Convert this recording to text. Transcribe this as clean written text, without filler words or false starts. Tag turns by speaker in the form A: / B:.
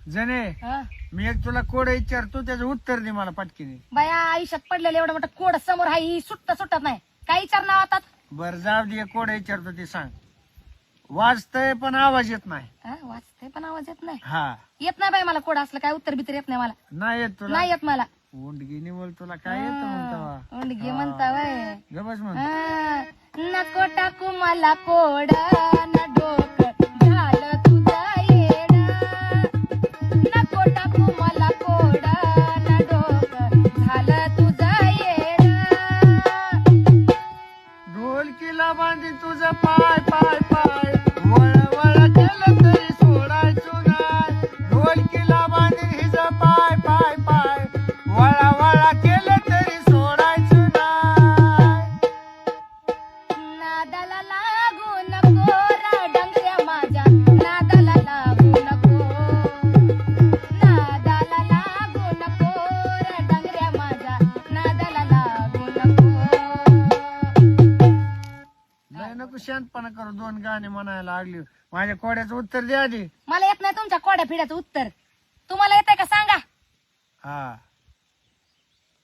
A: जने
B: हा?
A: मी एक तुला कोड विचारतो त्याचं उत्तर दे मला पटकीने.
B: बाया आयुष्यात पडलेलं एवढं मोठं कोड समोर आहे ही सुटत नाही काय विचारणार आता
A: बर जाऊ दे कोड विचारतो ते सांग. वाचतय पण आवाज येत नाही.
B: वाचते पण आवाज येत नाही.
A: हा
B: येत नाही बाई मला कोड असलं काय उत्तर बितर येत नाही मला.
A: नाही येत तुला.
B: नाही येत मला.
A: उंडगी बोल तुला काय येतं म्हणता
B: उंडगी म्हणता वय
A: गबस म्हण.
B: नको टाकू मला कोड न डोकं झालं तुझं येड. नको टाकू मला कोड न डोकं झालं तुझं येड.
A: ढोलकीला बांधी तुझं पाय पाय पाय वळ वळ केलं तरी सोडायचो नाही. ढोलकीला बांधी हिचं पाय पाय पाय वळा वळा केलं तरी सोडायचो नाही.
B: नादाला लागू नको रा डंगऱ्या माझ्या नादाला लागू नको. नादाला लागू नको रा डंगऱ्या माझ्या नादाला लागू नको.
A: नाही नको शांतपणा करू. दोन गाणे म्हणायला लागली. माझ्या कोड्याचं उत्तर द्या आधी.
B: मला येत नाही तुमच्या कोड्या फिड्याचं उत्तर. तुम्हाला येतंय का सांगा.
A: हा